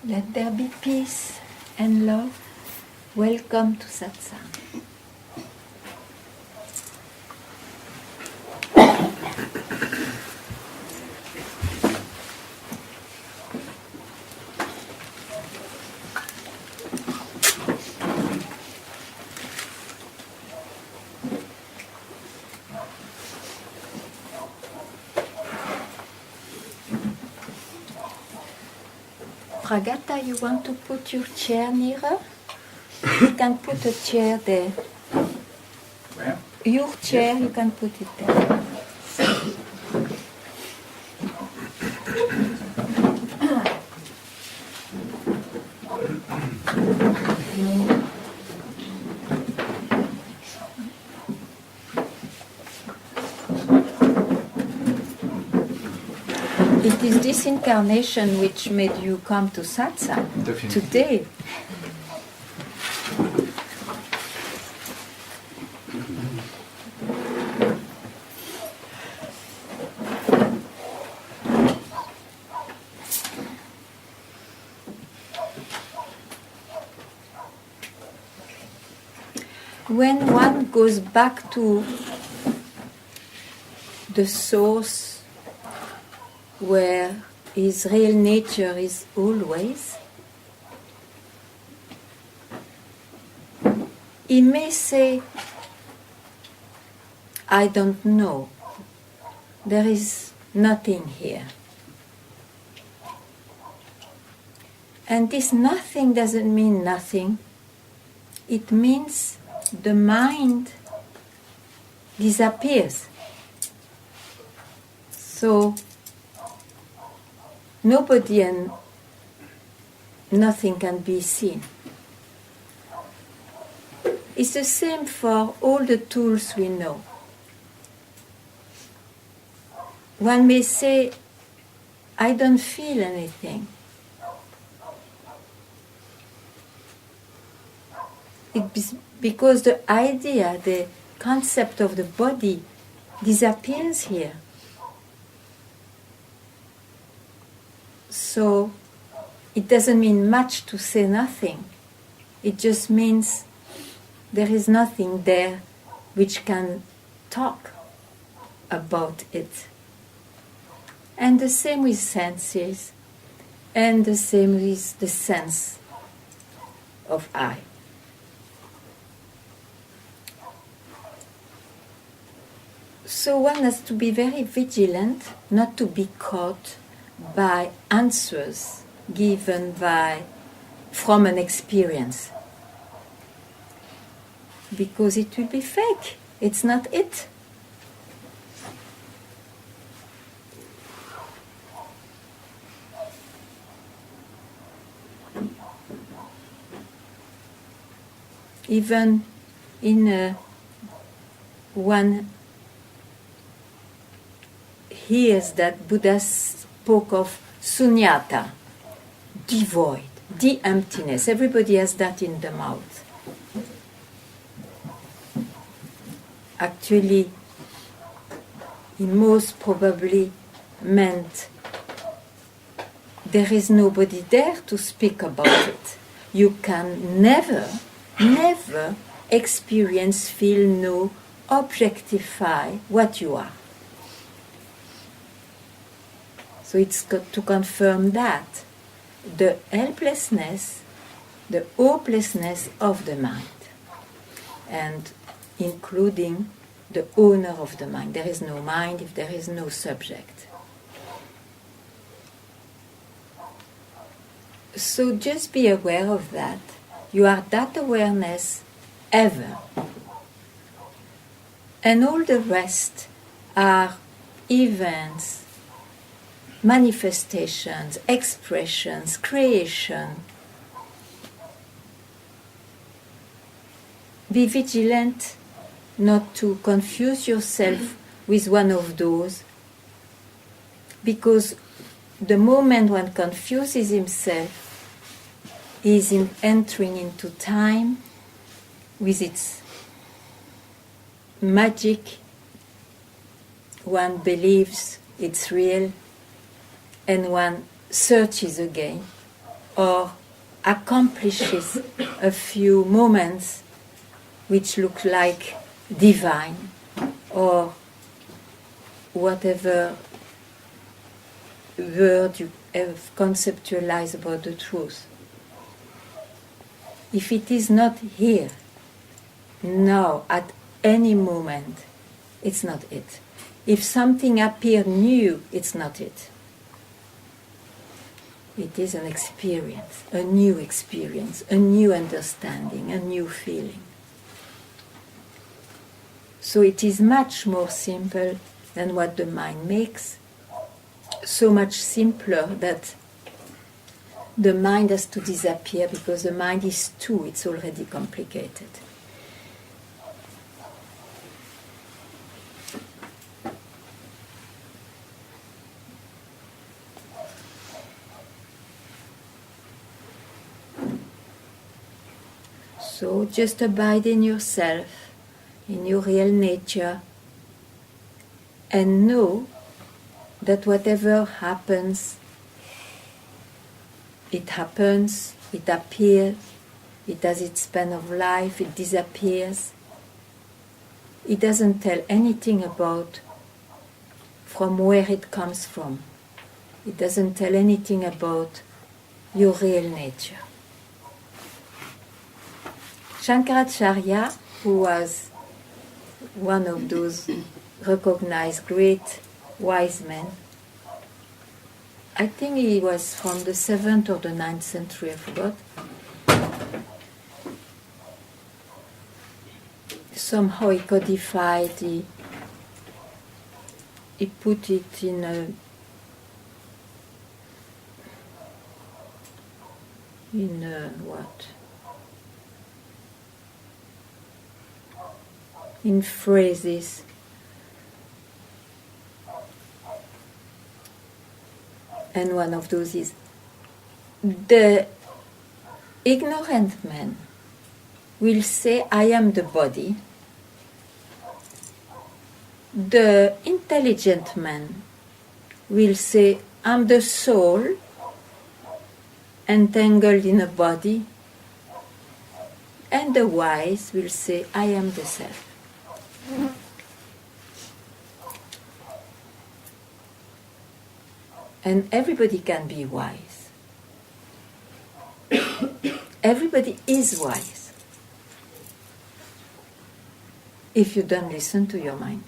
Let there be peace and love. Welcome to Satsang. Pragata, you want to put your chair nearer? You can put a chair there. Where? Your chair, you can put it there. It is this incarnation which made you come to Satsang today. When one goes back to the source where his real nature is always, he may say, I don't know, there is nothing here. And this nothing doesn't mean nothing, it means the mind disappears. So nobody and nothing can be seen. It's the same for all the tools we know. One may say, I don't feel anything. It's because the idea, the concept of the body disappears here. So it doesn't mean much to say nothing. It just means there is nothing there which can talk about it. And the same with senses, and the same with the sense of I. So one has to be very vigilant not to be caught by answers given from an experience. Because it will be fake. It's not it. Even in one hears that Buddha spoke of sunyata, devoid, the emptiness. Everybody has that in the mouth. Actually, he most probably meant there is nobody there to speak about it. You can never experience, feel, know, objectify what you are. So it's got to confirm that the helplessness, the hopelessness of the mind, and including the owner of the mind. There is no mind if there is no subject. So just be aware of that. You are that awareness ever. And all the rest are events, manifestations, expressions, creation. Be vigilant not to confuse yourself with one of those, because the moment one confuses himself, he is entering into time with its magic. One believes it's real, and one searches again or accomplishes a few moments which look like divine, or whatever word you have conceptualized about the truth. If it is not here, now, at any moment, it's not it. If something appears new, it's not it. It is an experience, a new understanding, a new feeling. So it is much more simple than what the mind makes, so much simpler that the mind has to disappear because the mind is two, it's already complicated. So just abide in yourself, in your real nature, and know that whatever happens, it happens, it appears, it has its span of life, it disappears. It doesn't tell anything about from where it comes from. It doesn't tell anything about your real nature. Shankaracharya, who was one of those recognized great wise men, I think he was from the 7th or the 9th century, I forgot. Somehow he codified, he put it in a what? In phrases. And one of those is, the ignorant man will say, I am the body. The intelligent man will say, I'm the soul entangled in a body. And the wise will say, I am the self. And everybody can be wise. Everybody is wise if you don't listen to your mind.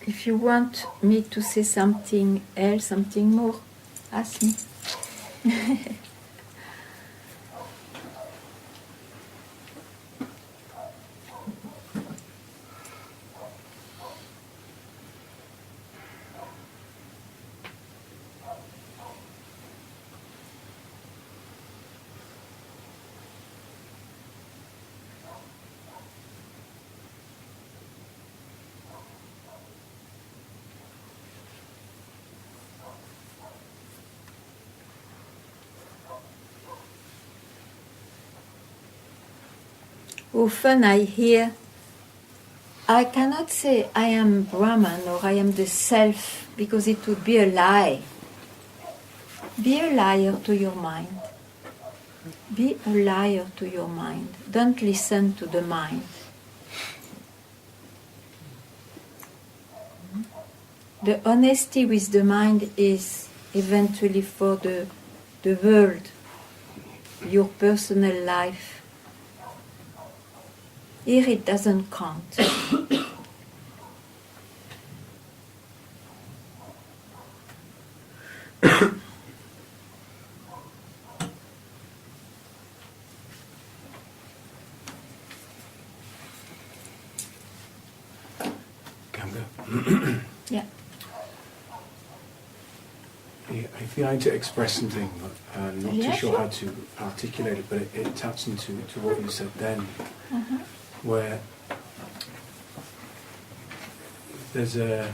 If you want me to say something else, something more, ask me. Often I hear, I cannot say I am Brahman or I am the self because it would be a lie. Be a liar to your mind. Be a liar to your mind. Don't listen to the mind. The honesty with the mind is eventually for the world, your personal life. Here it doesn't count. Ganga. Yeah. I feel I need to express something, but I'm not Yeah, too sure sure. how to articulate it, but it taps into what you said then, where there's a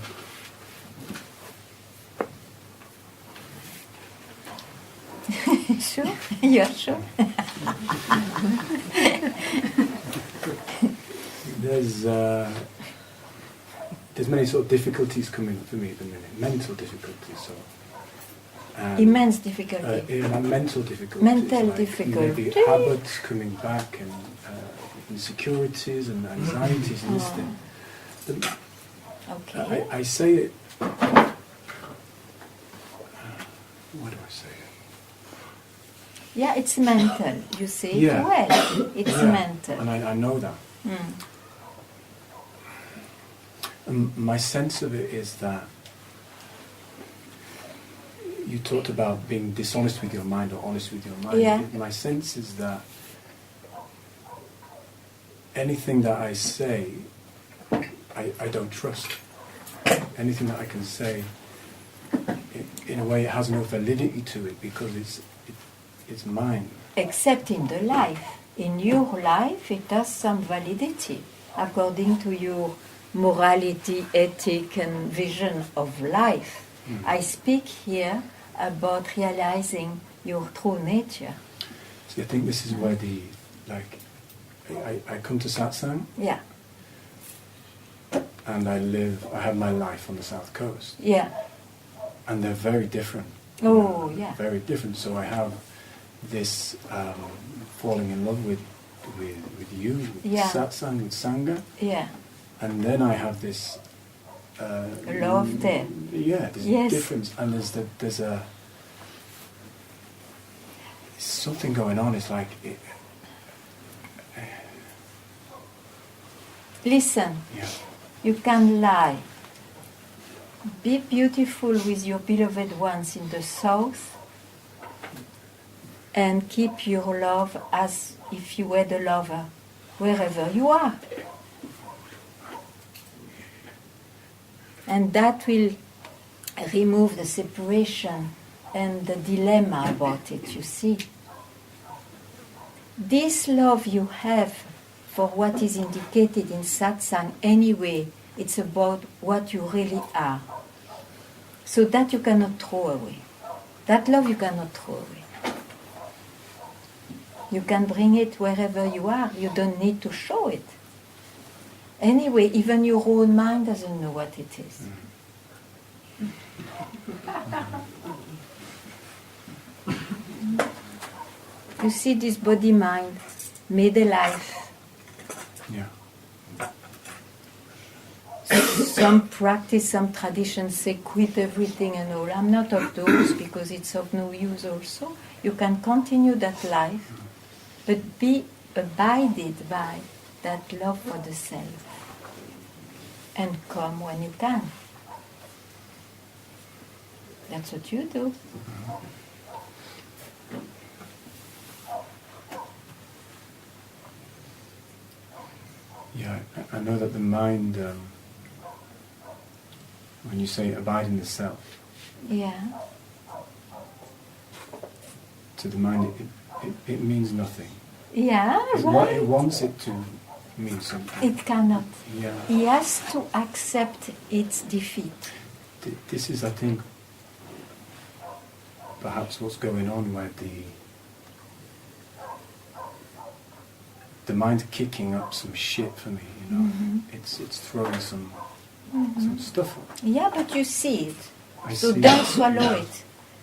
Sure? You're sure? There's many sort of difficulties coming for me at the minute, mental difficulties. So immense difficulty. Mental difficulties. Mental like difficulty. Maybe habits coming back and insecurities and anxieties and this thing. Okay. I say it. What do I say? Yeah, it's mental. You say it Yeah. well. It's mental. And I know that. Mm. And my sense of it is that you talked about being dishonest with your mind or honest with your mind. Yeah. My sense is that anything that I say, I don't trust. Anything that I can say, in a way, it has no validity to it because it's mine. Except in the life. In your life, it has some validity according to your morality, ethic, and vision of life. I speak here about realizing your true nature. See, I think this is where I come to satsang Yeah, and I have my life on the south coast. yeah. And they're very different. Oh, yeah. Very different. So I have this falling in love with you, with Yeah. satsang, with sangha. Yeah, And then I have this love there. Yeah, there's Yes. a difference, and there's something going on. It's like Listen, yeah, you can lie. Be beautiful with your beloved ones in the south and keep your love as if you were the lover wherever you are. And that will remove the separation and the dilemma about it, you see. This love you have for what is indicated in satsang anyway, it's about what you really are. So that you cannot throw away. That love you cannot throw away. You can bring it wherever you are. You don't need to show it. Anyway, even your own mind doesn't know what it is. You see, this body-mind made alive. yeah. Some practice, some traditions say quit everything and all. I'm not of those because it's of no use also. You can continue that life, but be abided by that love for the self. And come when you can. That's what you do. Yeah, I know that the mind, when you say abide in the self, Yeah. to the mind it means nothing. Yeah, It right. wants it to mean something. It cannot. Yeah. He has to accept its defeat. This is, I think, perhaps what's going on where the mind's kicking up some shit for me, you know. It's throwing some stuff up. Yeah, but you see it. I So see don't it. swallow it.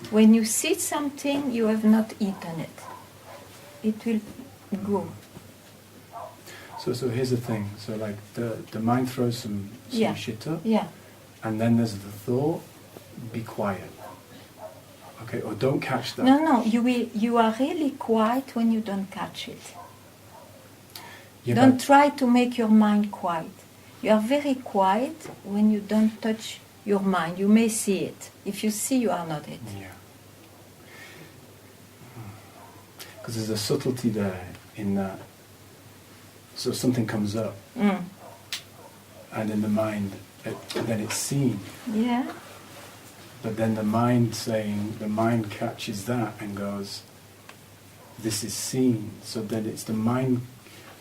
When you see something, you have not eaten it. It will go. So here's the thing. So like the mind throws some Yeah. shit up, Yeah. and then there's the thought, be quiet. Okay, or don't catch that. No, you are really quiet when you don't catch it. Yeah, Don't but- try to make your mind quiet. You are very quiet when you don't touch your mind. You may see it. If you see, you are not it. Yeah. Because there's a subtlety there in that. So something comes up, Mm. and in the mind, then it's seen. Yeah. But then the mind catches that and goes, this is seen. So then it's the mind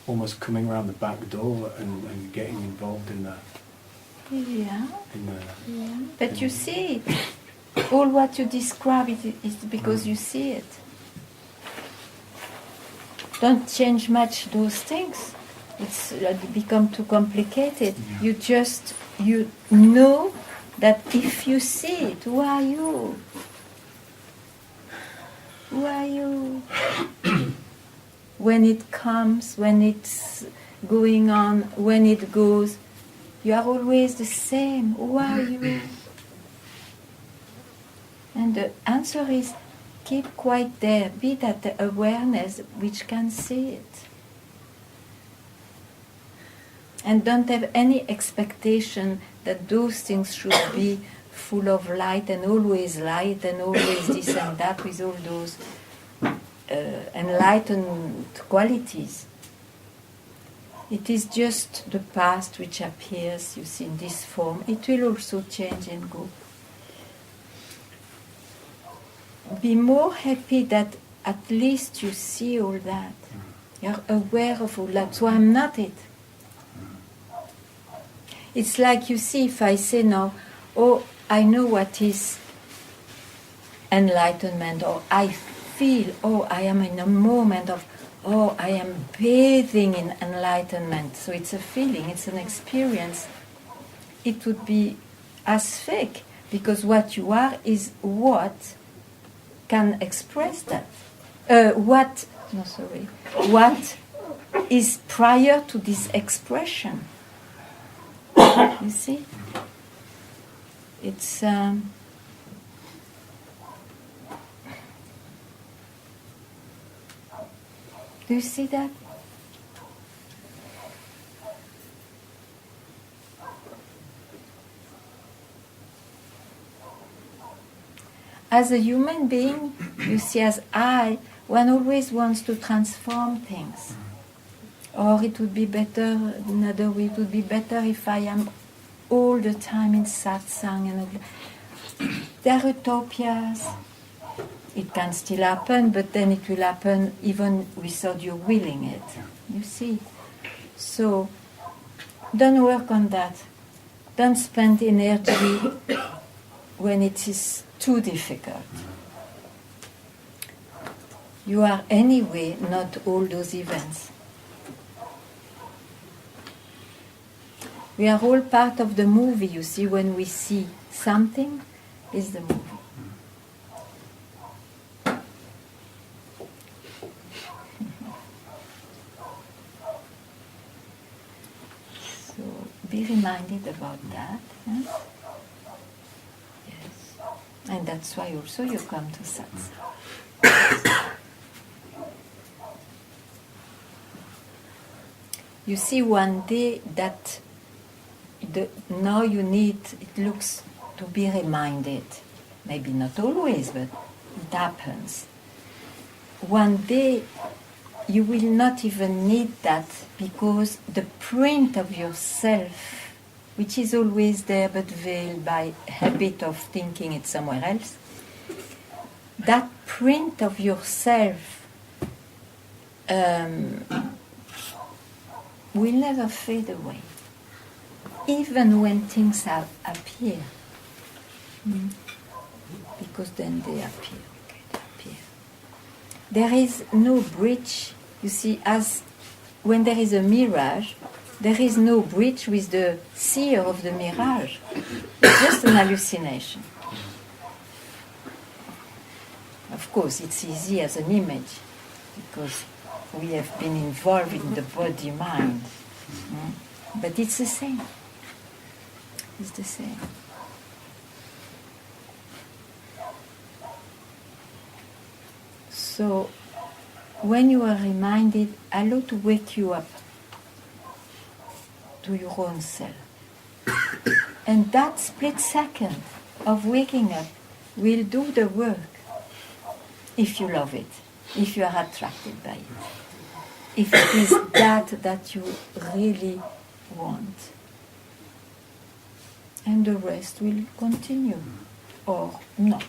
almost coming around the back door and getting involved in the... Yeah. In But you see it. All what you describe is because you see it. don't change much those things. It's become too complicated. Yeah. You know that if you see it, who are you? Who are you? When it comes, when it's going on, when it goes, you are always the same. Who are you? And the answer is, keep quite there. Be that awareness which can see it. And don't have any expectation that those things should be full of light and always this and that with all those enlightened qualities. It is just the past which appears, you see, in this form. It will also change and go. Be more happy that at least you see all that. You're aware of all that. So I'm not it. It's like, you see, if I say now, oh, I know what is enlightenment, or I feel, oh, I am in a moment of, oh, I am bathing in enlightenment. So it's a feeling, it's an experience. It would be as fake, because what you are is what can express that. What is prior to this expression. You see? It's do you see that? As a human being, you see, as one always wants to transform things. Or it would be better, another way, it would be better if I am all the time in satsang. And there are utopias. It can still happen, but then it will happen even without you willing it. You see? So, don't work on that. Don't spend energy when it is too difficult. You are anyway not all those events. We are all part of the movie, you see. When we see something, is the movie. So be reminded about that. Huh? Yes. And that's why also you come to satsang. You see, one day that now you need, it looks to be reminded. Maybe not always, but it happens. One day you will not even need that, because the print of yourself, which is always there but veiled by habit of thinking it's somewhere else, that print of yourself will never fade away, even when things appear. Because then they appear. Okay, they appear. There is no bridge. You see, as when there is a mirage, there is no bridge with the seer of the mirage. It's just an hallucination. Of course, it's easy as an image, because we have been involved in the body-mind. But it's the same. It's the same. So, when you are reminded, allow to wake you up to your own self. And that split second of waking up will do the work, if you love it, if you are attracted by it, if it is that you really want. And the rest will continue, or not.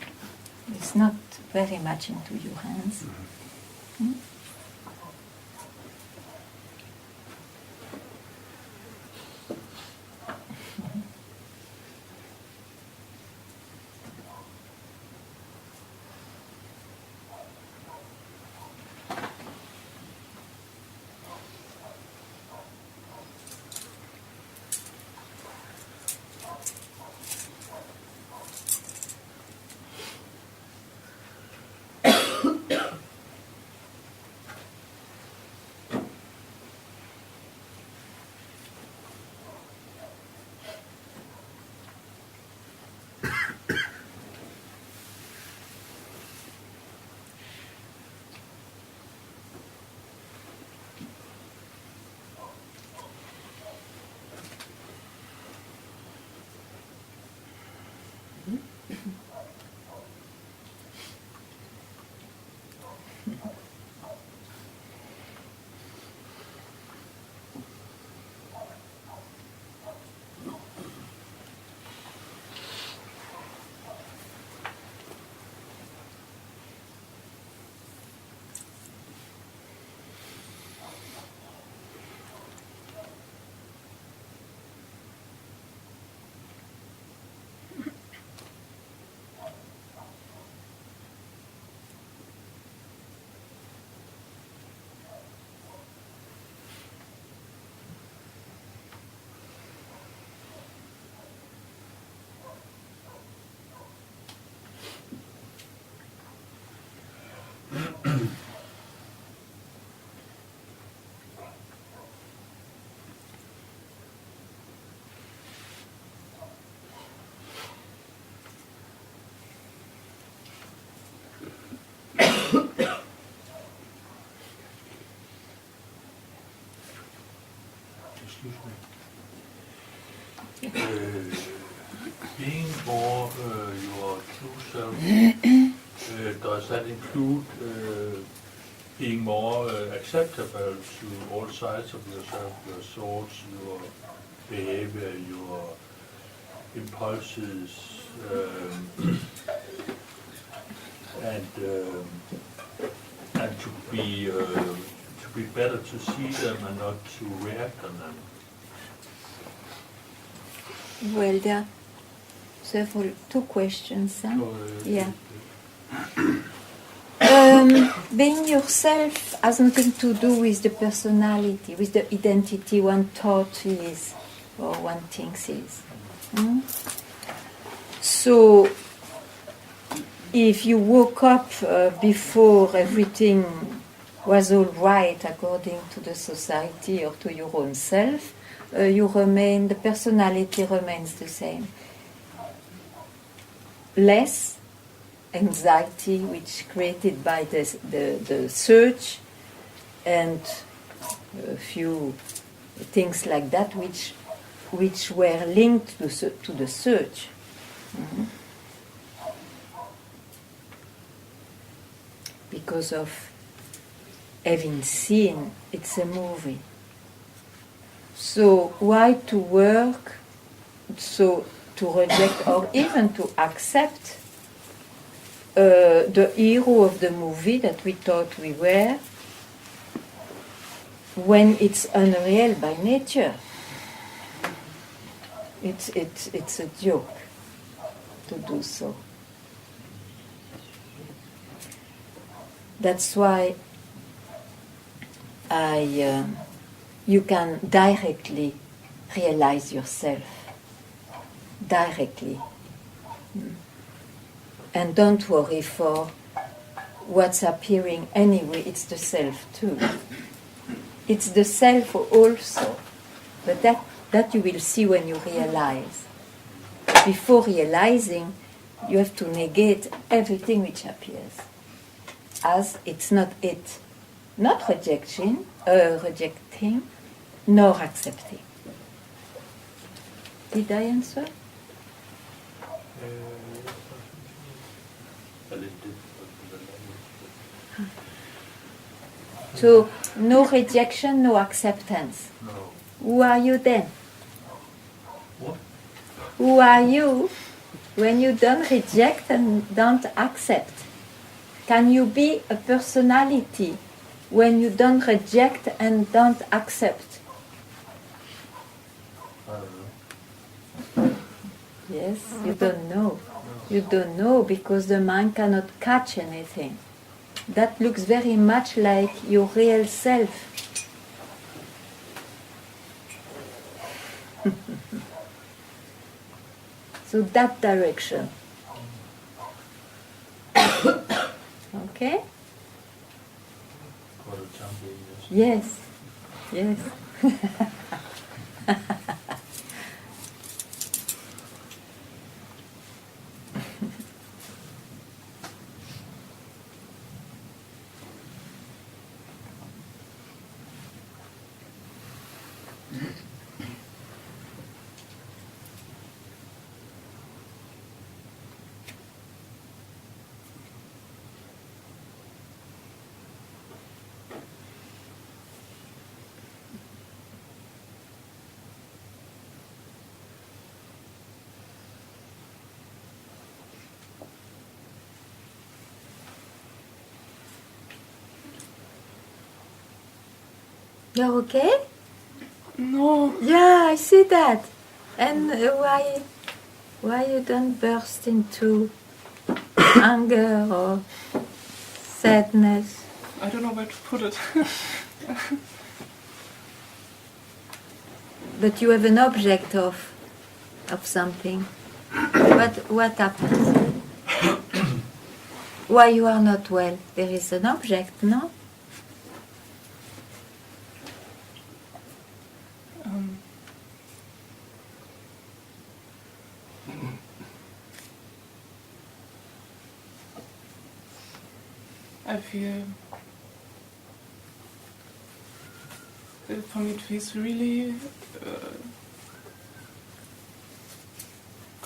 It's not very much into your hands. Being more your true self, does that include being more acceptable to all sides of yourself, your thoughts, your behavior, your impulses, and to be better to see them and not to react on them? Well, there are two questions. Huh? Yeah. Being yourself has nothing to do with the personality, with the identity one thought is or one thinks is. So, if you woke up before everything was all right according to the society or to your own self, the personality remains the same. Less anxiety, which created by the search, and a few things like that, which were linked to the search. Because of having seen it's a movie. So why to work? So to reject or even to accept the hero of the movie that we thought we were, when it's unreal by nature. It's a joke to do so. That's why you can directly realize yourself. Directly. And don't worry for what's appearing anyway, it's the self too. It's the self also. But that you will see when you realize. Before realizing, you have to negate everything which appears. As it's not it. Not rejecting, nor accepting. Did I answer? So, no rejection, no acceptance. No. Who are you then? What? Who are you when you don't reject and don't accept? Can you be a personality when you don't reject and don't accept? I don't know. Yes, you don't know. You don't know because the mind cannot catch anything. That looks very much like your real self. So that direction. Okay? For example, yes. Yes. Yes. You're okay? No. Yeah, I see that. And why you don't burst into anger or sadness? I don't know where to put it. But you have an object of something. What happens? Why you are not well? There is an object, no? I feel for me it feels really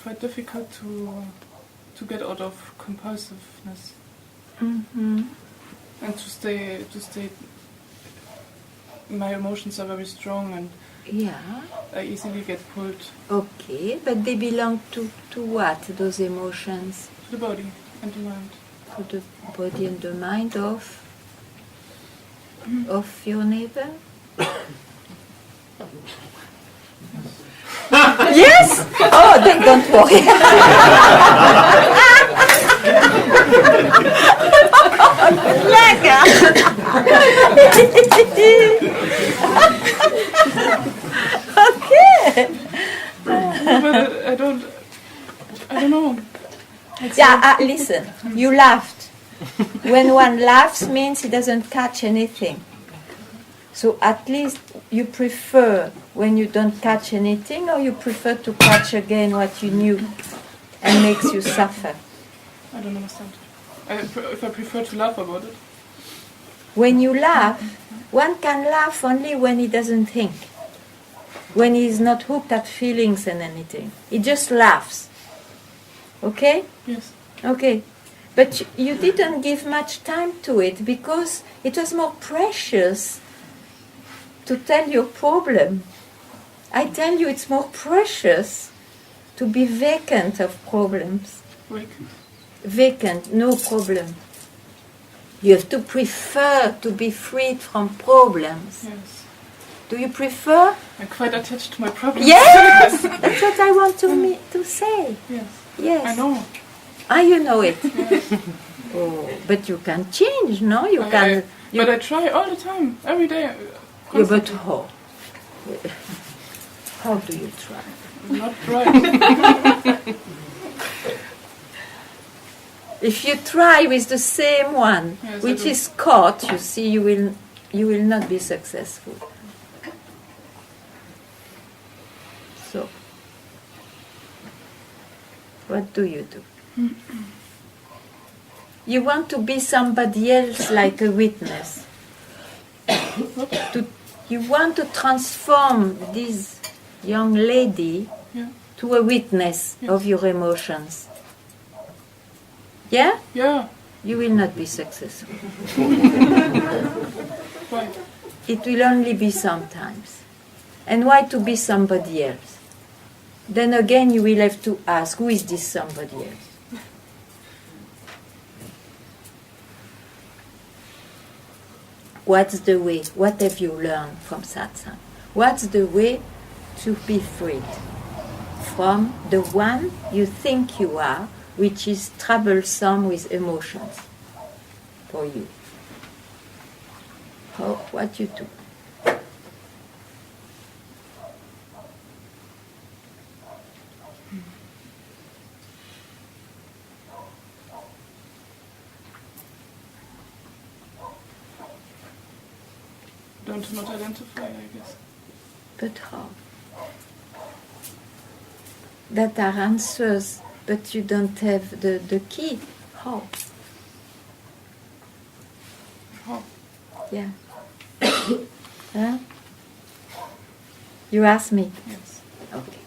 quite difficult to get out of compulsiveness Mm-hmm. and to stay. My emotions are very strong and Yeah. I easily get pulled Okay, but they belong to what? Those emotions? to the body and the mind. To the body and the mind of your neighbor? Yes? Oh, then don't worry. Okay. But I don't know. Yeah, listen, you laughed. When one laughs means he doesn't catch anything. So at least you prefer when you don't catch anything, or you prefer to catch again what you knew and makes you suffer. I don't understand. If I prefer to laugh about it. When you laugh, one can laugh only when he doesn't think. When he is not hooked at feelings and anything. He just laughs. Okay? Yes. Okay. But you didn't give much time to it because it was more precious to tell your problem. I tell you, it's more precious to be vacant of problems. Vacant, no problem. You have to prefer to be freed from problems. Yes. Do you prefer? I'm quite attached to my problems. Yes! That's what I want to say. Yes. Yes. I know. Ah, you know it. Yes. Oh, but you can change, no? You can. But I try all the time, every day. Yeah, but how? How do you try? Not right. If you try with the same one, Yes, which I do. is caught, you see, you will not be successful. So, what do you do? You want to be somebody else, like a witness. You want to transform this young lady Yeah. to a witness Yes. of your emotions. Yeah? Yeah. You will not be successful. Why? It will only be sometimes. And why to be somebody else? Then again you will have to ask, who is this somebody else? What's the way? What have you learned from satsang? What's the way to be freed from the one you think you are, which is troublesome with emotions for you? What you do? Don't not identify, I guess. But how? That are answers, but you don't have the key. How? How? Yeah. Huh? You ask me? Yes. Okay.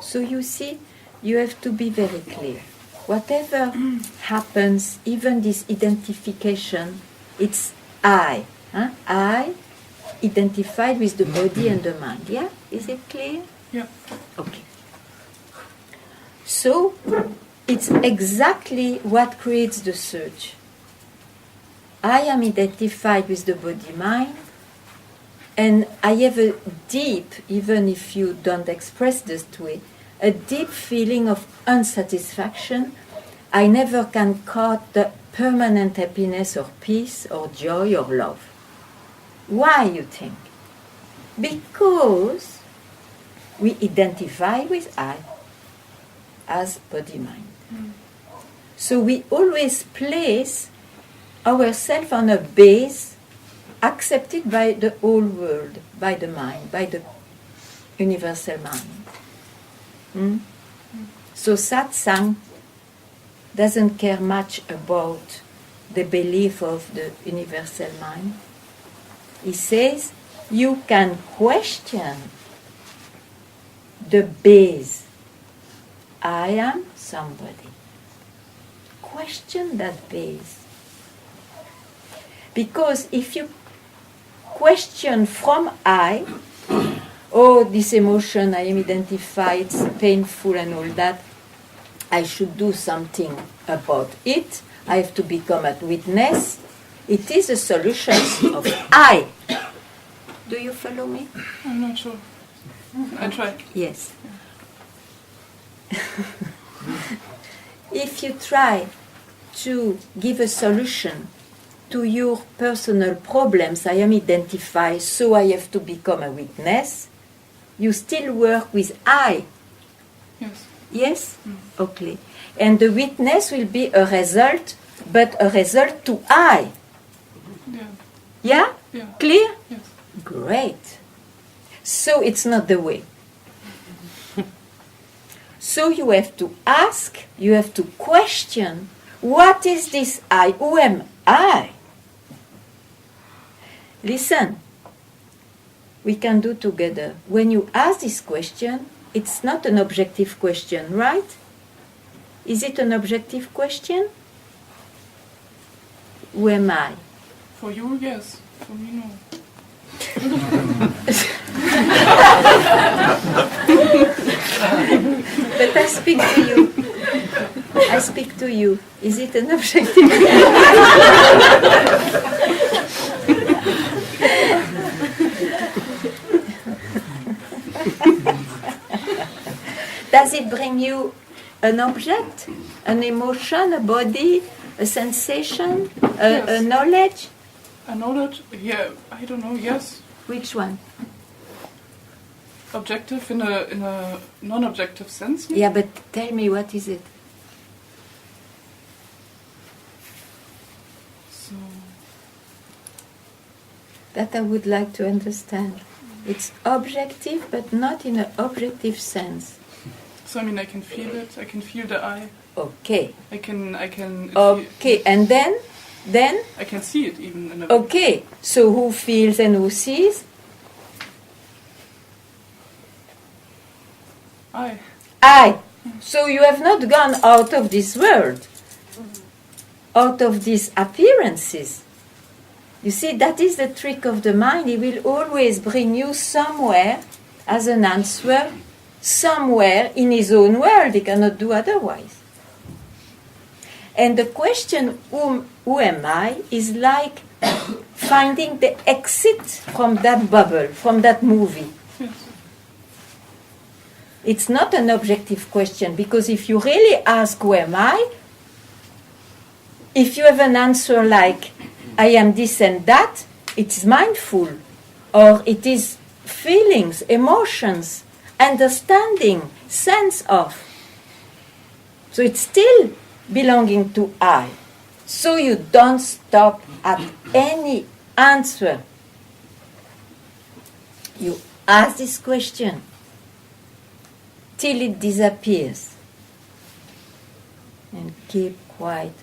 So you see, you have to be very clear. Whatever happens, even this identification, it's I. Huh? I identified with the body and the mind. Yeah? Is it clear? Yeah. Okay. So, it's exactly what creates the surge. I am identified with the body-mind, and I have a deep, even if you don't express this way, a deep feeling of unsatisfaction. I never can catch the permanent happiness or peace or joy or love. Why, you think? Because we identify with I as body-mind. So we always place ourselves on a base accepted by the whole world, by the mind, by the universal mind. So satsang doesn't care much about the belief of the universal mind. He says you can question the base. I am somebody. Question that base. Because if you question from I, oh, this emotion, I am identified, it's painful and all that, I should do something about it, I have to become a witness, it is a solution of I. Do you follow me? I'm not sure. I try. Yes. If you try to give a solution to your personal problems, I am identified, so I have to become a witness, you still work with I. Yes. Yes? Okay. And the witness will be a result, but a result to I. Yeah. Yeah? Yeah. Clear? Yes. Great. So it's not the way. So you have to ask, you have to question, what is this I? Who am I? Listen, we can do together. When you ask this question, it's not an objective question, right? Is it an objective question? Who am I? For you, yes. For me, no. But I speak to you. I speak to you. Is it an objective? Does it bring you an object, an emotion, a body, a sensation, a knowledge? A knowledge? Yeah, I don't know, yes. Which one? Objective in a non-objective sense? maybe? Yeah, but tell me, what is it? So, That I would like to understand. It's objective, but not in an objective sense. I mean, I can feel it. I can feel the eye. Okay. I can. Okay, and then? I can see it even in a. Okay, so who feels and who sees? Eye. I. So you have not gone out of this world, out of these appearances. You see, that is the trick of the mind. It will always bring you somewhere as an answer, somewhere in his own world. He cannot do otherwise. And the question, who am I, is like finding the exit from that bubble, from that movie. Yes. It's not an objective question, because if you really ask who am I, if you have an answer like I am this and that, it's mindful, or it is feelings, emotions, understanding, sense of. So it's still belonging to I. So you don't stop at any answer. You ask this question till it disappears, and keep quiet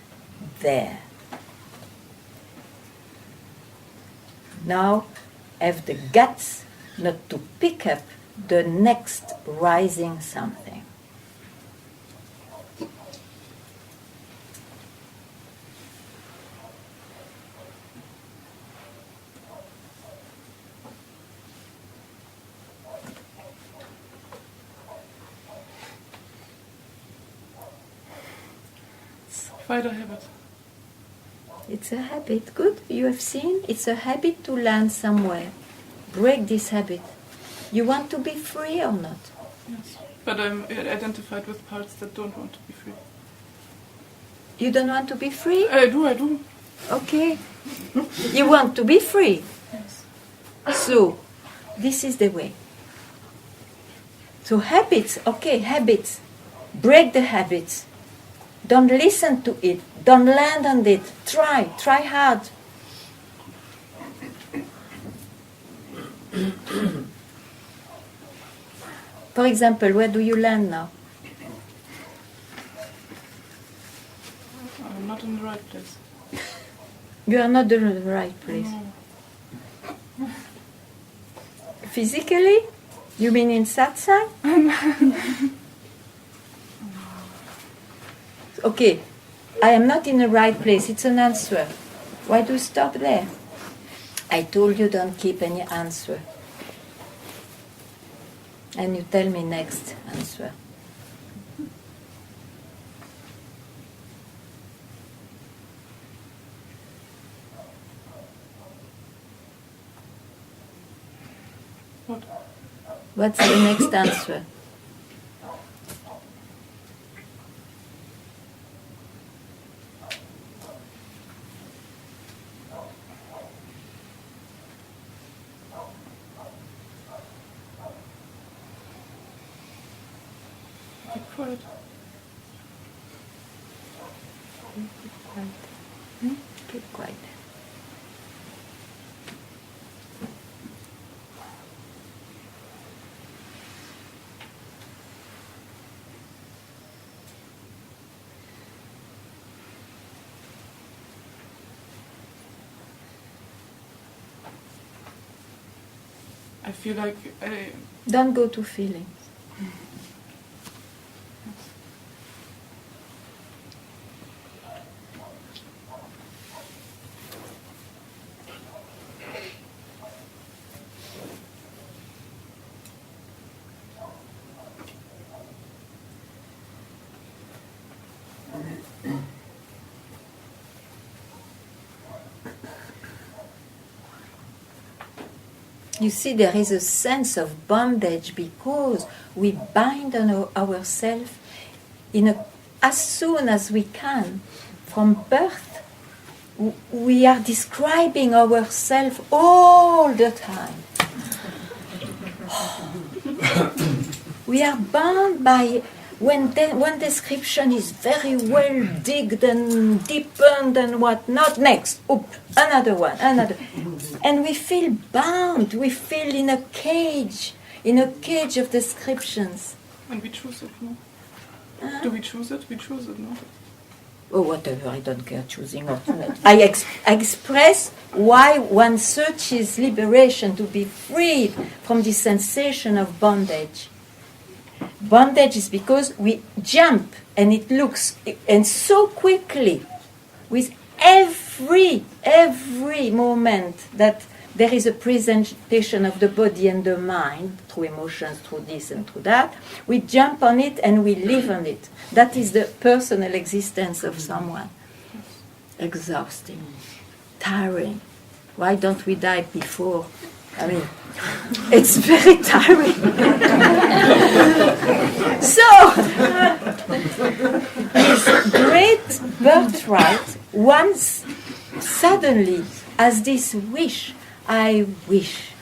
there. Now have the guts not to pick up the next rising something. Fight a habit. It's a habit. Good. You have seen? It's a habit to land somewhere. Break this habit. You want to be free or not? Yes. But I'm identified with parts that don't want to be free. You don't want to be free? I do. Okay. You want to be free. Yes. So, this is the way. So habits, okay, habits. Break the habits. Don't listen to it. Don't land on it. Try hard. For example, where do you land now? I'm not in the right place. You are not in the right place. No. Physically? You mean in satsang? Okay, I am not in the right place. It's an answer. Why do you stop there? I told you don't keep any answer. And you tell me next answer. What? What's the next answer? Keep quiet. Keep quiet. I feel like Don't go to feelings. You see, there is a sense of bondage because we bind on ourselves as soon as we can. From birth, we are describing ourselves all the time. We are bound by when one description is very well digged and deepened and whatnot. Next, another one, another. And we feel bound, we feel in a cage of descriptions. and we choose it, no? Do we choose it? We choose it, no? Oh, whatever, I don't care choosing or not. I express why one searches liberation, to be freed from the sensation of bondage. Bondage is because we jump and it looks, and so quickly, with every moment that there is a presentation of the body and the mind, through emotions, through this and through that, we jump on it and we live on it. That is the personal existence of someone. Exhausting, tiring. Why don't we die before? I mean, it's very tiring. So, this great birthright, once suddenly has this wish, I wish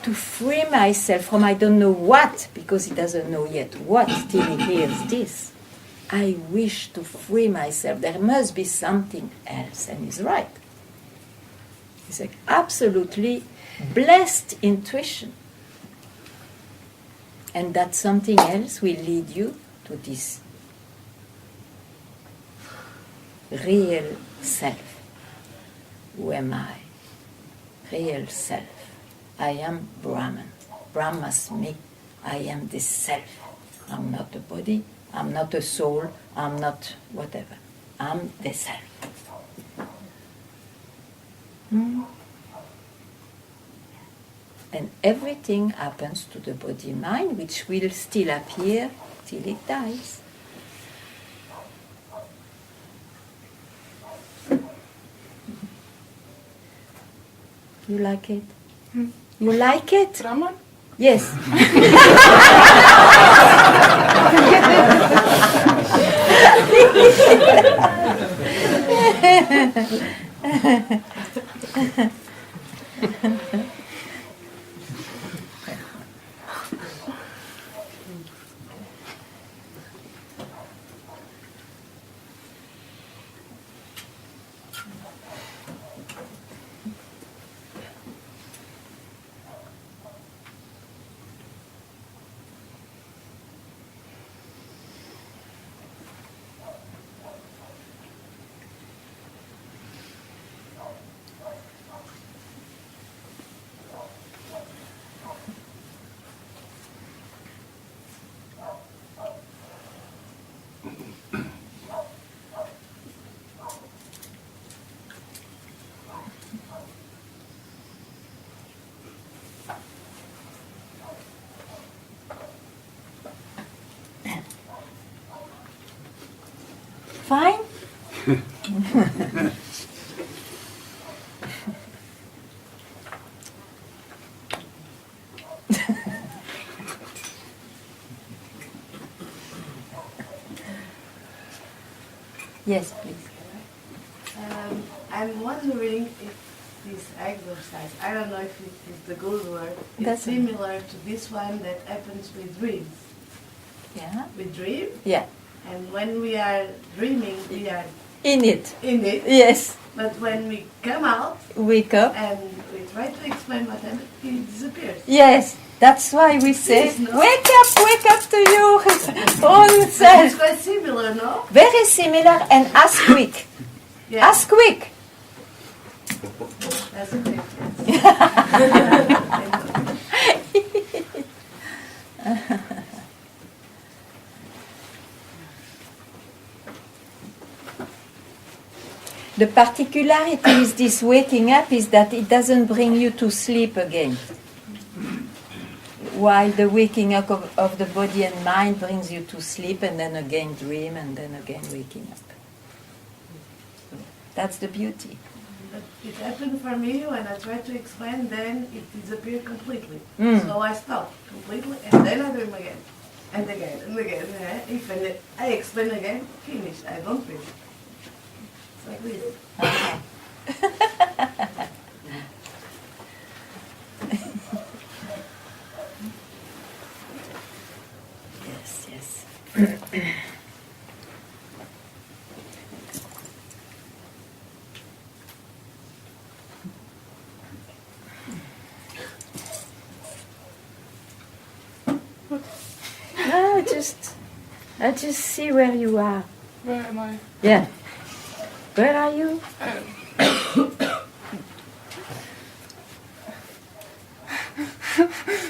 to free myself from I don't know what, because he doesn't know yet what till he hears this. I wish to free myself. There must be something else. And he's right. It's like absolutely blessed intuition. And that something else will lead you to this real self. Who am I? Real self. I am Brahman. Brahmasmi. I am this self. I'm not a body. I'm not a soul. I'm not whatever. I'm the self. And everything happens to the body-mind, which will still appear till it dies. You like it? You like it? Brahman? Yes. fine? Yes, please. I'm wondering if this exercise, I don't know if it is the good word, is That's similar to this one that happens with dreams. Yeah. We dream, Yeah. and when we are dreaming, we are In it. in it. Yes. But when we come out Wake up. and we try to explain what happened, it disappears. Yes. That's why we say, Yes, no? wake up to your own It's self. quite similar, no? Very similar, and as quick. Yeah. As quick. That's okay. The particularity with this waking up is that it doesn't bring you to sleep again. While the waking up of the body and mind brings you to sleep and then again dream and then again waking up. That's the beauty. But it happened for me when I tried to explain, then it disappeared completely. Mm. So I stopped completely, and then I dream again, and again, and again. If I explain again, finish. I don't dream. It's like this. Yes, yes. No, I just see where you are. Where am I? Yeah. Where are you?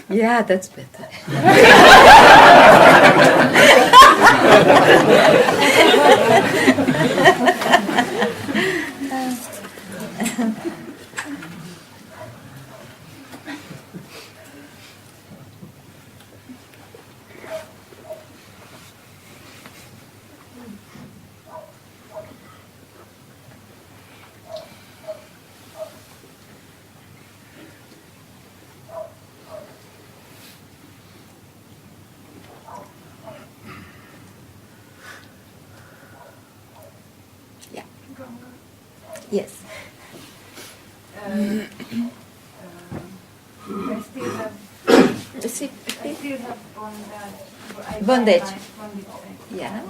Yeah, that's better. Yes. I still have bondage. Bondage. I Yeah.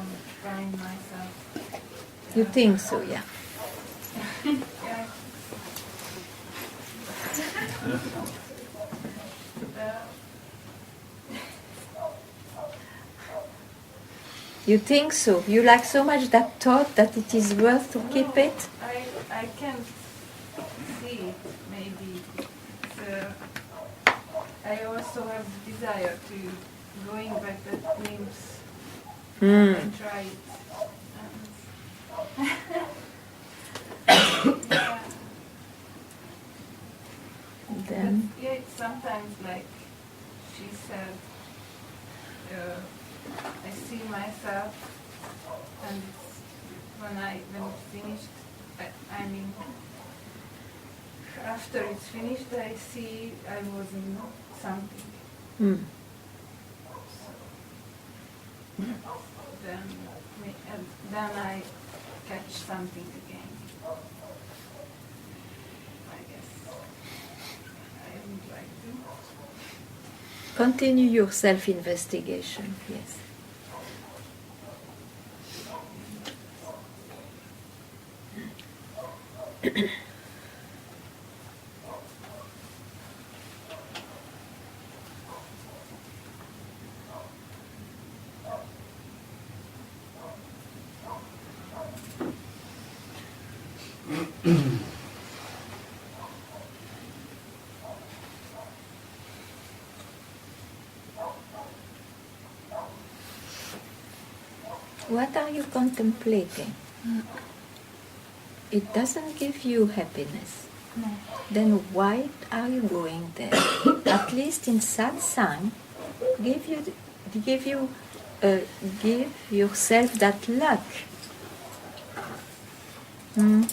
find myself. You think so, yeah. Yeah. You think so. You like so much that thought that it is worth to keep it. I can't see it, maybe. I also have desire to going back the dreams. I try it. Yeah. Then But, yeah, it's sometimes like she said, I see myself, and it's when it's finished, I mean, after it's finished, I see I was in something. mm. Then I catch something again. I guess I would like to. Continue your self-investigation. Yes. What are you contemplating? It doesn't give you happiness. No. Then why are you going there? At least in satsang, give yourself that luck Mm.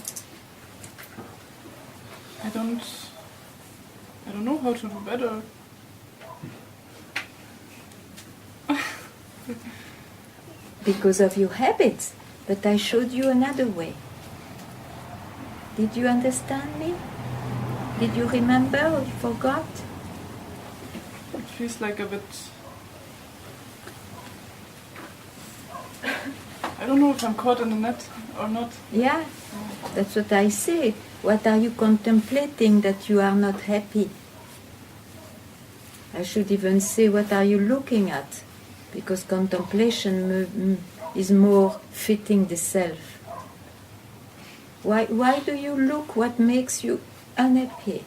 I don't know how to do better. Because of your habits. But I showed you another way. Did you understand me? Did you remember or you forgot? It feels like a bit... I don't know if I'm caught in the net or not. Yeah, that's what I say. What are you contemplating that you are not happy? I should even say, what are you looking at? Because contemplation is more fitting the self. Why do you look? What makes you unhappy?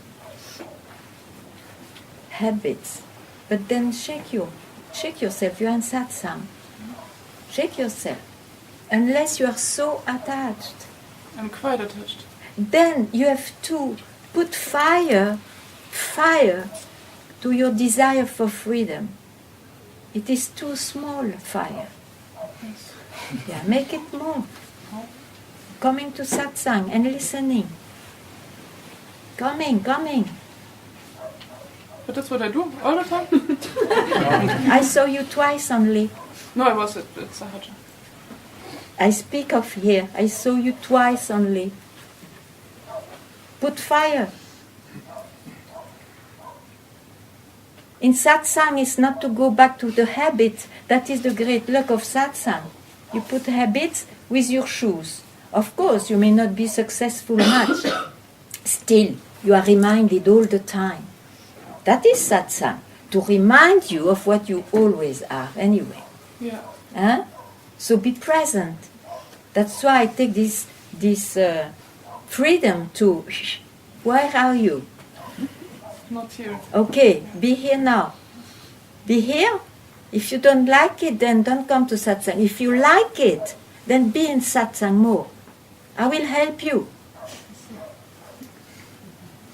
Habits. But then shake yourself. You're in satsang. Shake yourself. Unless you are so attached. I'm quite attached. Then you have to put fire to your desire for freedom. It is too small fire. Yes. Yeah, make it more. Coming to satsang and listening. Coming. But that's what I do all the time. I saw you twice only. No, I was at Sahaja. I speak of here. I saw you twice only. Put fire. In satsang is not to go back to the habit. That is the great luck of satsang. You put habits with your shoes. Of course, you may not be successful much. Still, you are reminded all the time. That is satsang. To remind you of what you always are anyway. Yeah. Huh? So be present. That's why I take this freedom to, where are you? Not here. Okay, be here now. Be here. If you don't like it, then don't come to satsang. If you like it, then be in satsang more. I will help you.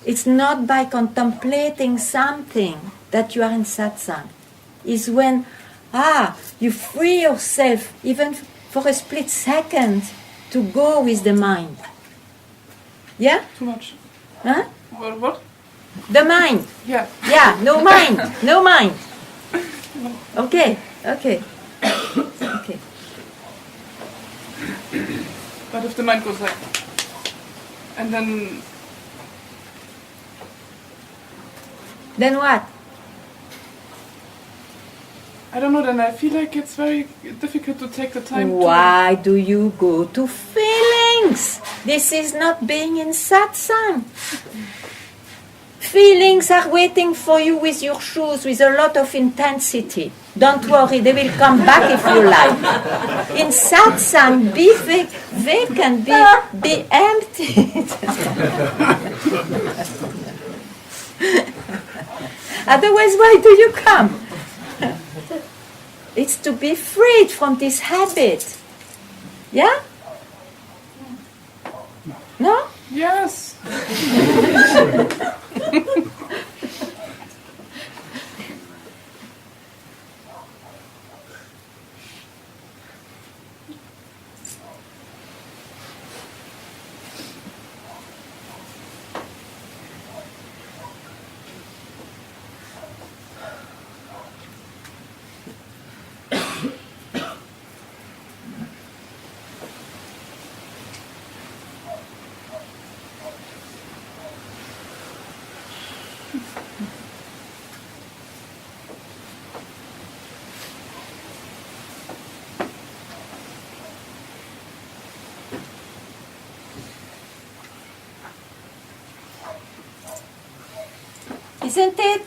It's not by contemplating something that you are in satsang. It's when, you free yourself, even for a split second, to go with the mind. Yeah? Too much. Huh? What? The mind. Yeah. Yeah, no mind. No mind. Okay. Okay. But if the mind goes like... And then... Then what? I don't know, then I feel like it's very difficult to take the time Why do you go to feelings? This is not being in satsang. Feelings are waiting for you with your shoes with a lot of intensity. Don't worry, they will come back if you like. In satsang, be vacant, be empty. Otherwise, why do you come? It's to be freed from this habit. Yeah? No? Yes! Isn't it?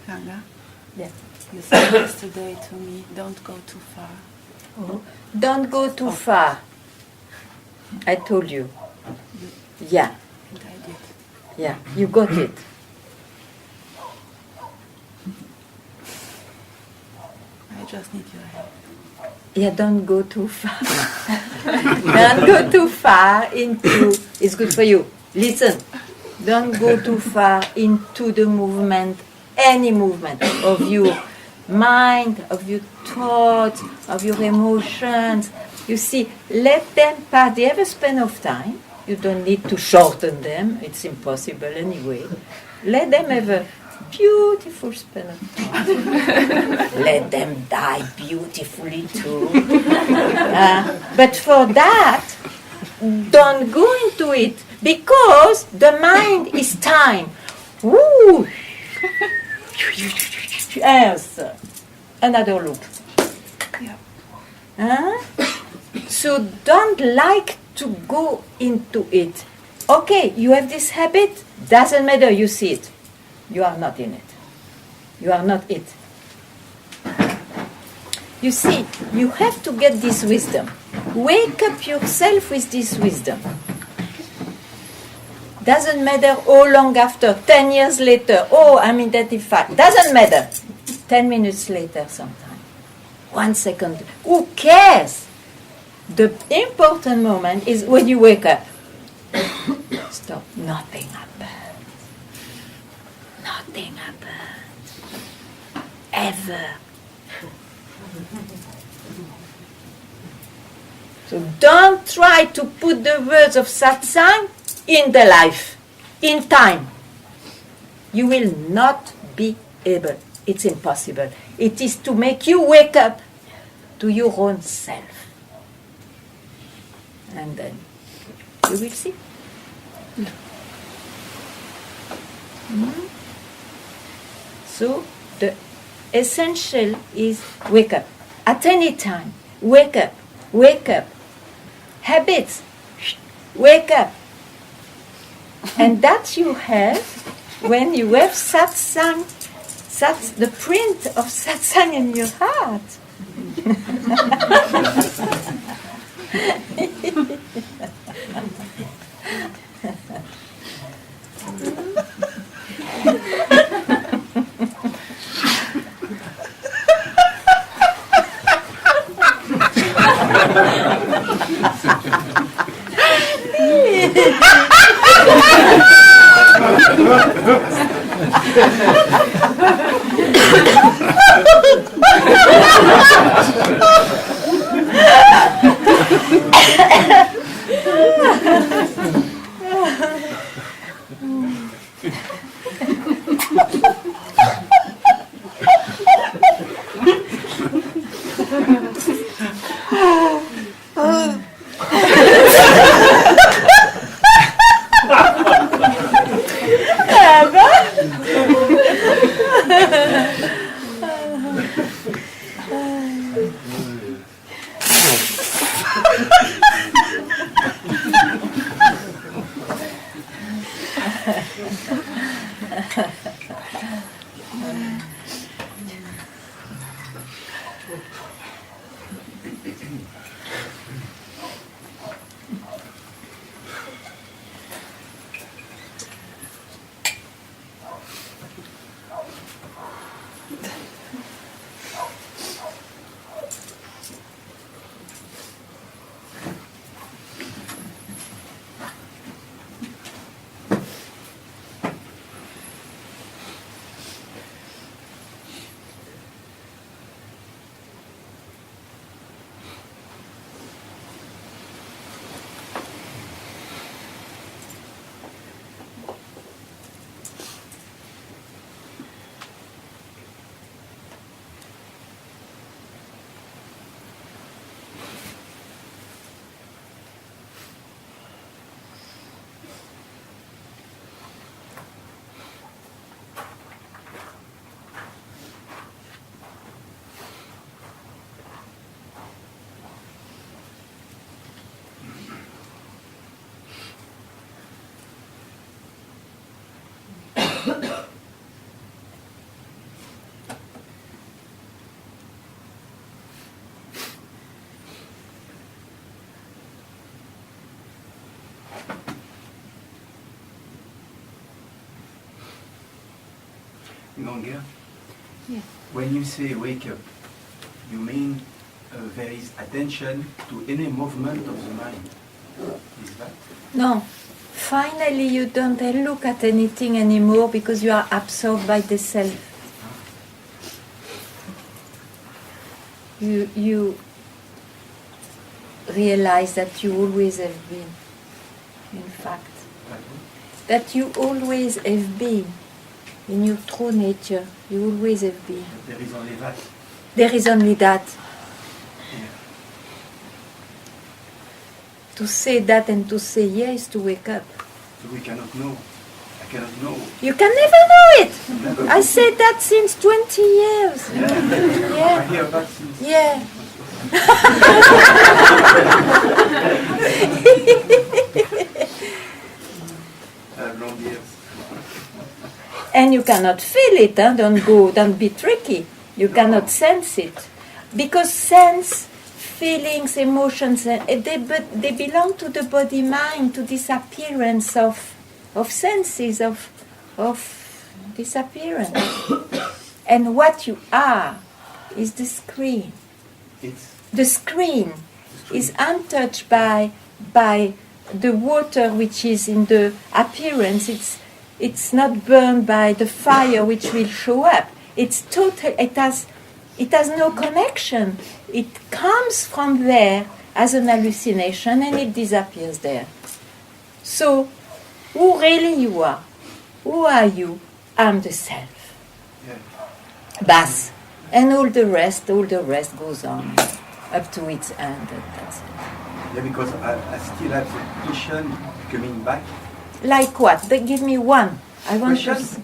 Ganga, Yeah. you said yesterday to me, don't go too far. Don't go too far. I told you. Yeah, And I did. yeah, you got it. just need your help. Yeah, don't go too far. Don't go too far into. It's good for you. Listen. Don't go too far into the movement, any movement of your mind, of your thoughts, of your emotions. You see, let them pass. They have a span of time. You don't need to shorten them. It's impossible anyway. Let them have a beautiful span of time. Let them die beautifully too. But for that, don't go into it because the mind is time. Woo! Yes. Another loop. Yeah. So don't like to go into it. Okay, you have this habit, doesn't matter, you see it. You are not in it. You are not it. You see, you have to get this wisdom. Wake up yourself with this wisdom. Doesn't matter how long after, 10 years later, oh, I'm identified. Doesn't matter. 10 minutes later sometime. 1 second. Who cares? The important moment is when you wake up. Stop. Nothing happened. Nothing happened. Ever. So don't try to put the words of satsang in the life, in time. You will not be able. It's impossible. It is to make you wake up to your own self. And then you will see. So the essential is wake up. At any time, wake up, wake up. Habits, wake up. And that you have when you have satsang, the print of satsang in your heart. Ganga, Yes. when you say wake up, You mean there is attention to any movement of the mind. Is that? No. Finally, you don't look at anything anymore because you are absorbed by the self. You realize that you always have been, in fact. That you always have been. In your true nature, you always have been. There is only that. There is only that. Yeah. To say that and to say yes, to wake up. So we cannot know. I cannot know. You can never know it. Never. I said that since 20 years. Yeah. I Yeah. hear that since. Yeah. I have long years. And you cannot feel it, huh? Don't be tricky. You cannot sense it. Because sense, feelings, emotions, they belong to the body-mind, to this appearance of senses, of disappearance. And what you are is the screen. It's The screen is untouched by the water which is in the appearance. It's not burned by the fire which will show up. It's total. It has no connection. It comes from there as an hallucination and it disappears there. So, who really you are? Who are you? I'm the self. yeah. Bas. And all the rest goes on up to its end. And that's it. Yeah, because I still have the question coming back. Like what? Give me one. I want to. Question?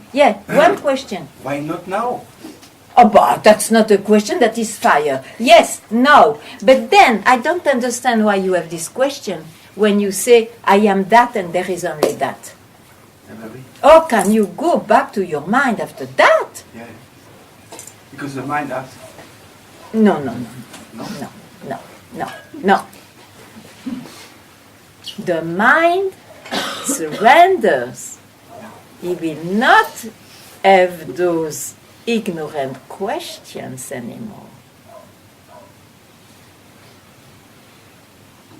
One question. Why not now? Oh, but that's not a question. That is fire. Yes, no. But then I don't understand why you have this question when you say I am that and there is only that. How can you go back to your mind after that? Yeah. Because the mind asks. No. The mind surrenders. He will not have those ignorant questions anymore.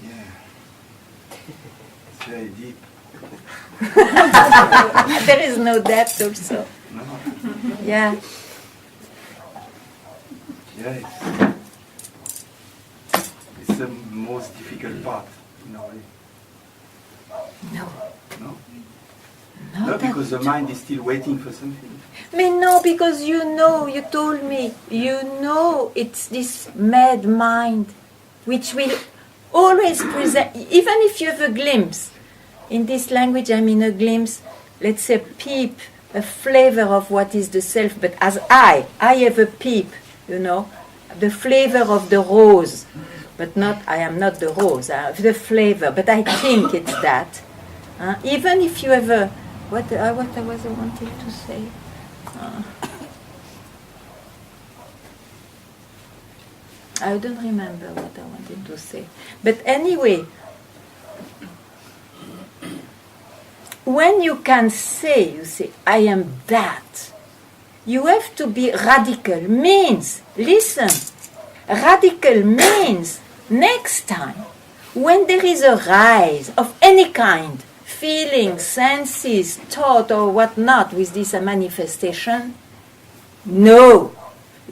Yeah. It's very deep. There is no depth also. No? Yeah. Yeah, it's the most difficult part in a way. No. No? Not No, because the at mind is still waiting for something. Me no, because you told me, it's this mad mind which will always present, even if you have a glimpse. In this language, I mean a glimpse, let's say peep, a flavor of what is the self, but as I have a peep, the flavor of the rose, but I am not the rose, I have the flavor, but I think it's that. Even if you have a, what I was wanting to say? I don't remember what I wanted to say. But anyway, when you can say, you say, I am that, you have to be radical. Means, listen, radical means next time, when there is a rise of any kind, feeling, senses, thought or whatnot with this manifestation, no,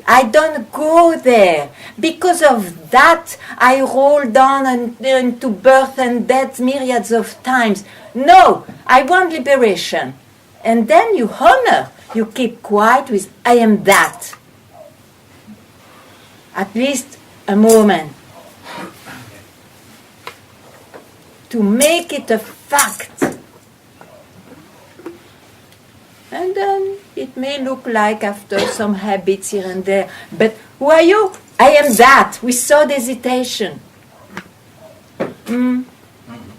I don't go there. Because of that, I roll down into birth and death myriads of times. No, I want liberation. And then you honor, you keep quiet with, I am that. At least a moment. To make it a fact. And then it may look like after some habits here and there, but who are you? I am that, without hesitation.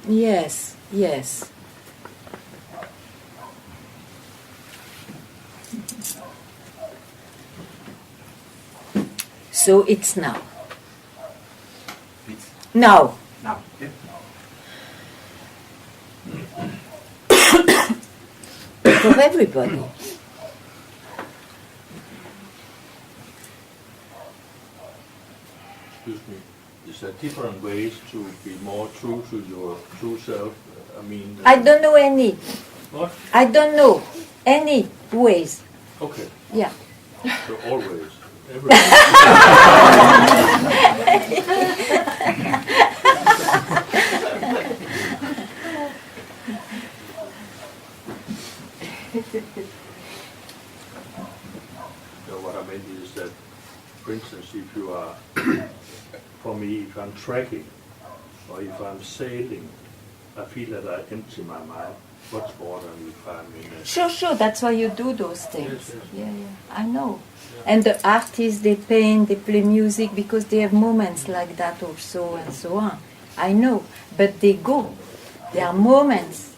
Yes. So it's now. It's Now. now. Yeah. For everybody. excuse me, is there different ways to be more true to your true self? I mean, I don't know any. What? I don't know any ways. Okay, Yeah. so always, every No, what I meant is that, for instance, if you are, for me, if I'm trekking or if I'm sailing, I feel that I empty my mind much more than if I'm in a... Sure, that's why you do those things. Yes. Yeah, I know. And the artists, they paint, they play music because they have moments like that also and so on. I know, but they go. There are moments.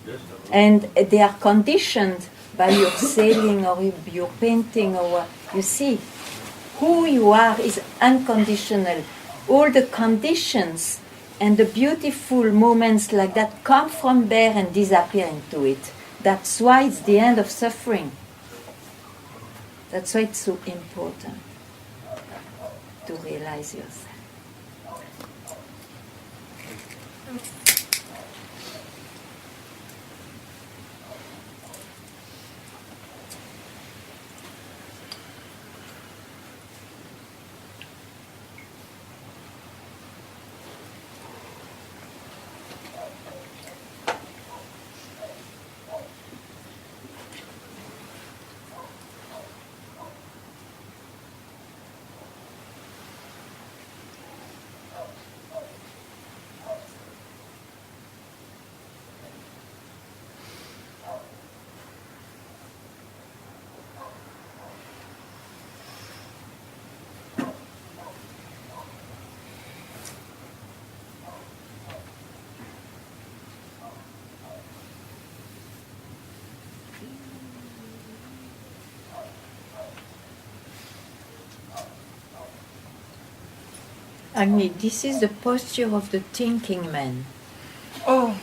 Yes, And they are conditioned by your sailing or your painting or what. You see, who you are is unconditional. All the conditions and the beautiful moments like that come from there and disappear into it. That's why it's the end of suffering. That's why it's so important to realize yourself. Agni, this is the posture of the thinking man. Oh.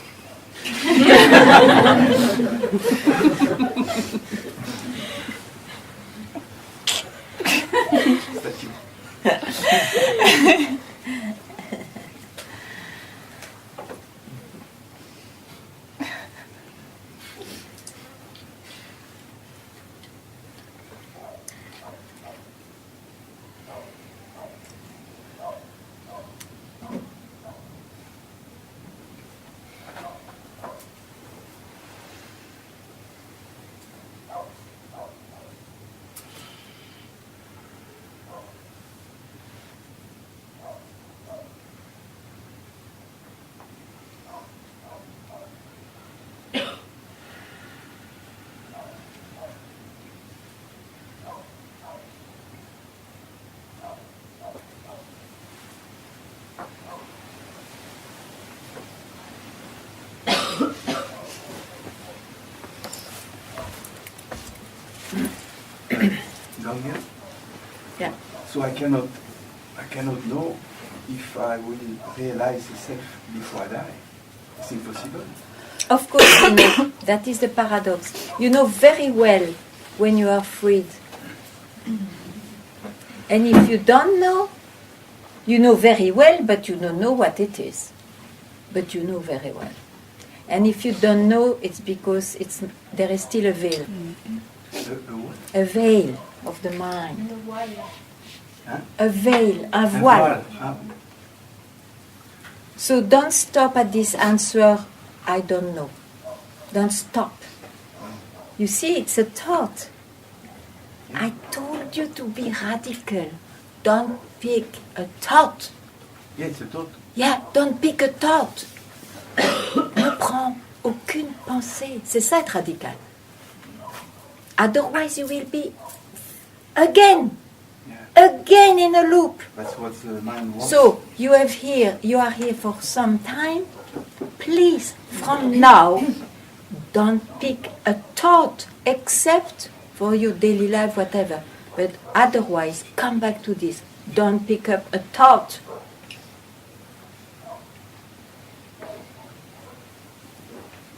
Ganga? Yeah. So I cannot know if I will realize the self before I die. It's impossible. Of course you know. That is the paradox. You know very well when you are freed. And if you don't know, you know very well, but you don't know what it is. But you know very well. And if you don't know, it's because there is still a veil. What? A veil of the mind. Huh? A veil, un voile. Ah, So don't stop at this answer, I don't know. Don't stop. You see, it's a thought. I told you to be radical. Don't pick a thought. yeah, it's a thought. Yeah, don't pick a thought. Ne prends aucune pensée. C'est ça être radical. Otherwise you will be again in a loop. That's what the mind wants. So you are here for some time. Please, from now, don't pick a thought except for your daily life, whatever. But otherwise, come back to this. Don't pick up a thought.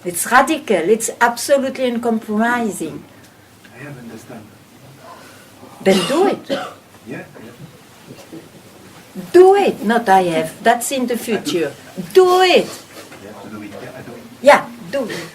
It's radical. It's absolutely uncompromising. I have understand. Then do it. Yeah. Do it. Not I have. That's in the future. Do it. You have to do it. Yeah, I do it. Yeah, do it.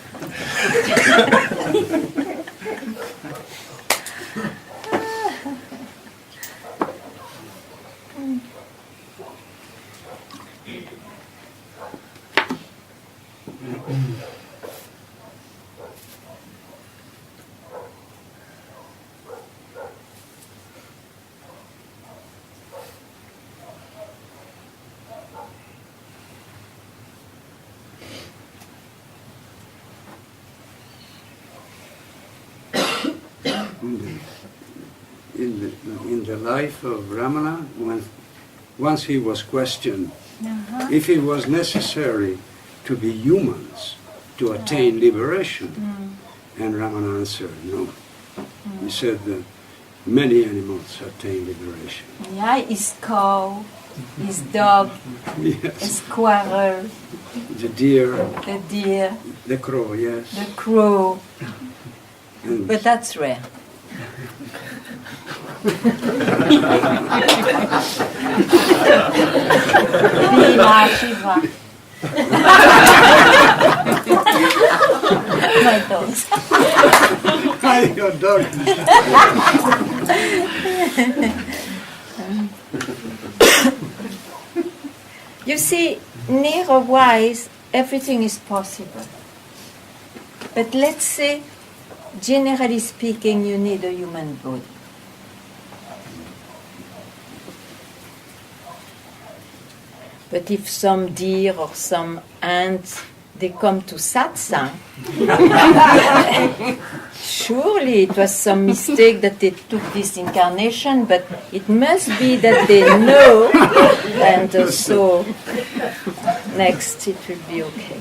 In the life of Ramana, once he was questioned if it was necessary to be humans to attain liberation, and Ramana answered no. He said that many animals attain liberation. Yeah, his cow, his dog, Yes. a squirrel, The deer, the deer, the crow, yes. the crow. And But that's rare. Bhima Shiva. My dogs. your dog. You see, near or wise, everything is possible. But let's say, generally speaking, you need a human body. But if some deer or some ants, they come to satsang, surely it was some mistake that they took this incarnation, but it must be that they know, and so next it will be okay.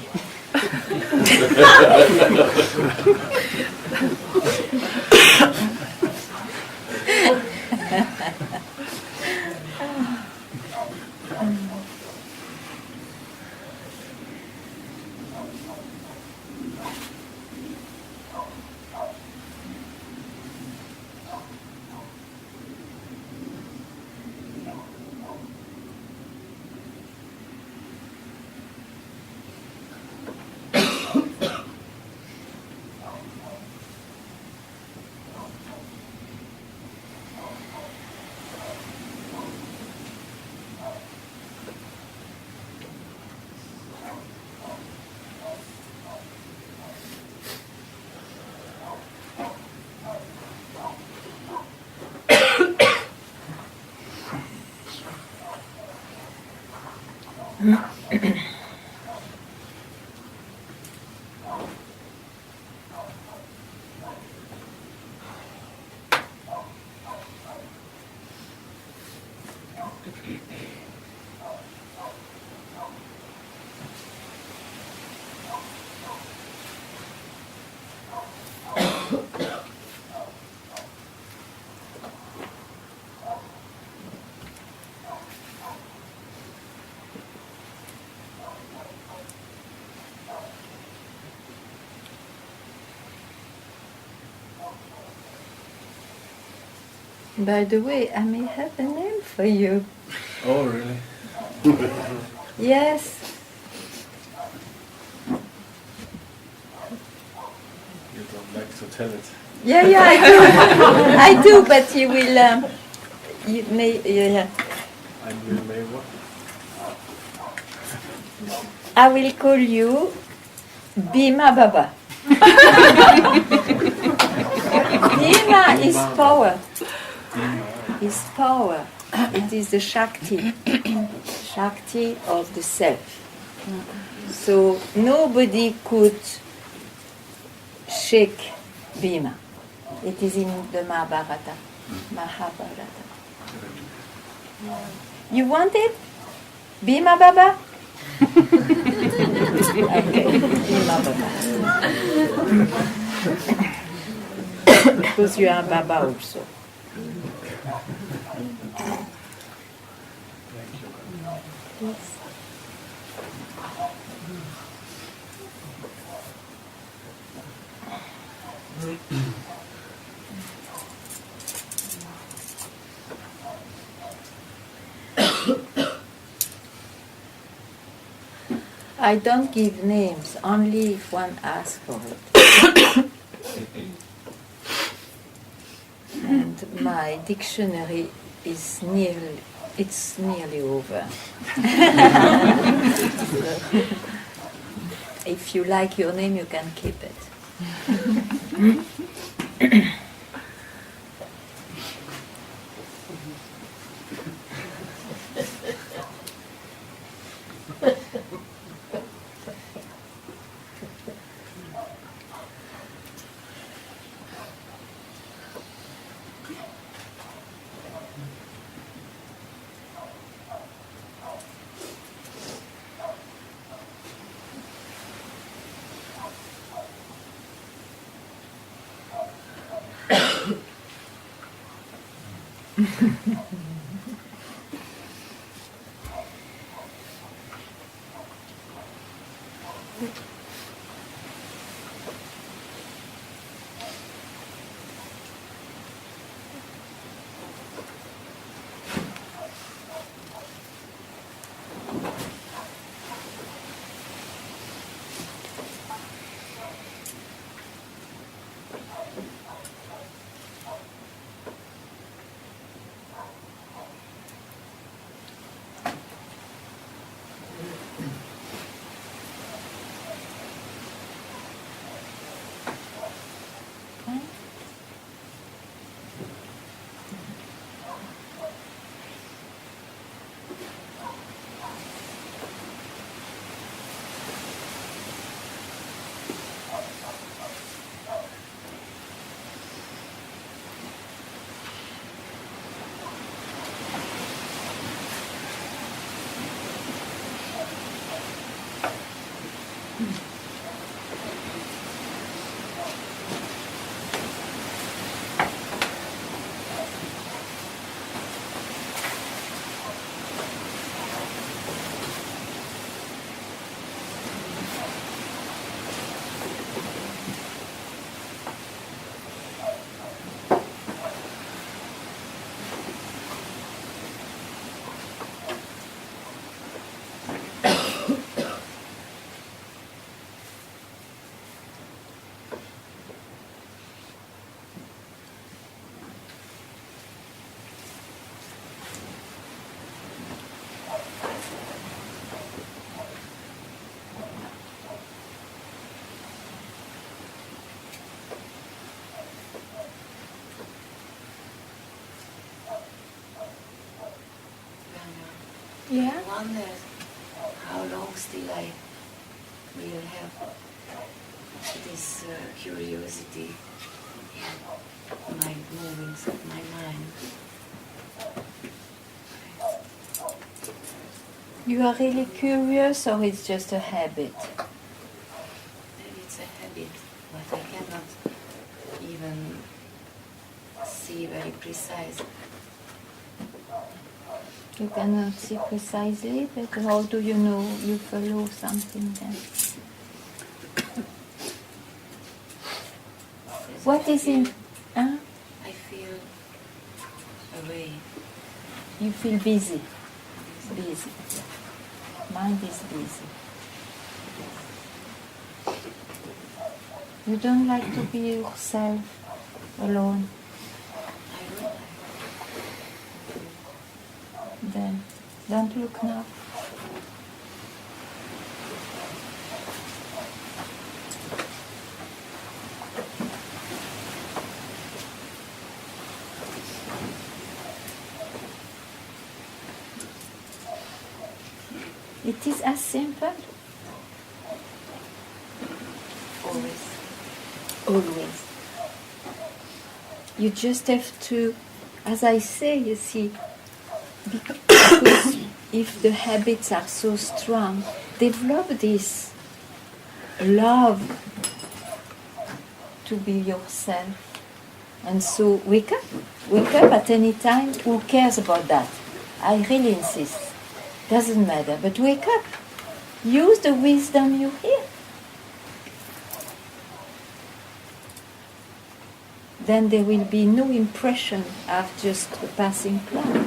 By the way, I may have a name for you. Oh, really? Yes. You don't like to tell it. Yeah, I do. I do, but you will. You may. Yeah. I may what? I will call you Bhima Baba. Bhima is power. Is power. It is the Shakti. Shakti of the self. So nobody could shake Bhima. It is in the Mahabharata. You want it? Bhima Baba? Okay, Bhima Baba. Because you are Baba also. Yes. I don't give names, only if one asks for it. And my dictionary is nearly over. So, if you like your name, you can keep it. Yeah. I wonder how long still I will have this curiosity in my movements of my mind. You are really curious, or it's just a habit? Maybe it's a habit, but I cannot even see very precise. You cannot see precisely, but how do you know you follow something then? What is in? Huh? I feel away. You feel busy. Busy. Mind is busy. You don't like to be yourself alone. I would like. Then don't look now. It is as simple. Always. Always. You just have to, as I say, you see, because if the habits are so strong, develop this love to be yourself. And so wake up at any time. Who cares about that? I really insist. Doesn't matter, but wake up. Use the wisdom you hear. Then there will be no impression of just a passing cloud.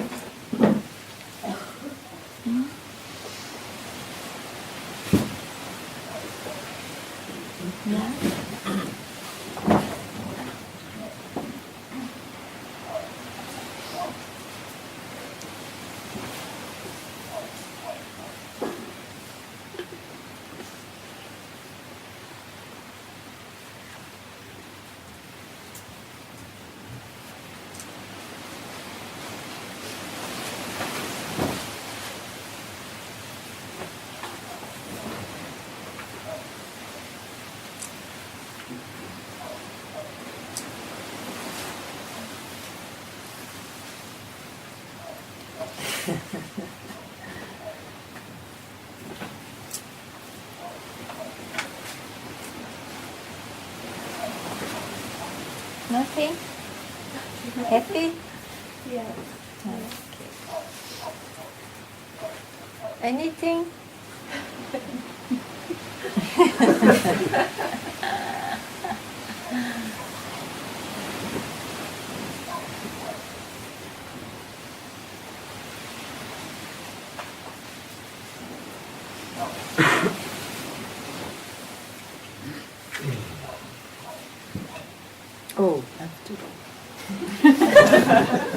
Nothing? Happy? Yeah. Anything? Oh, I have to go.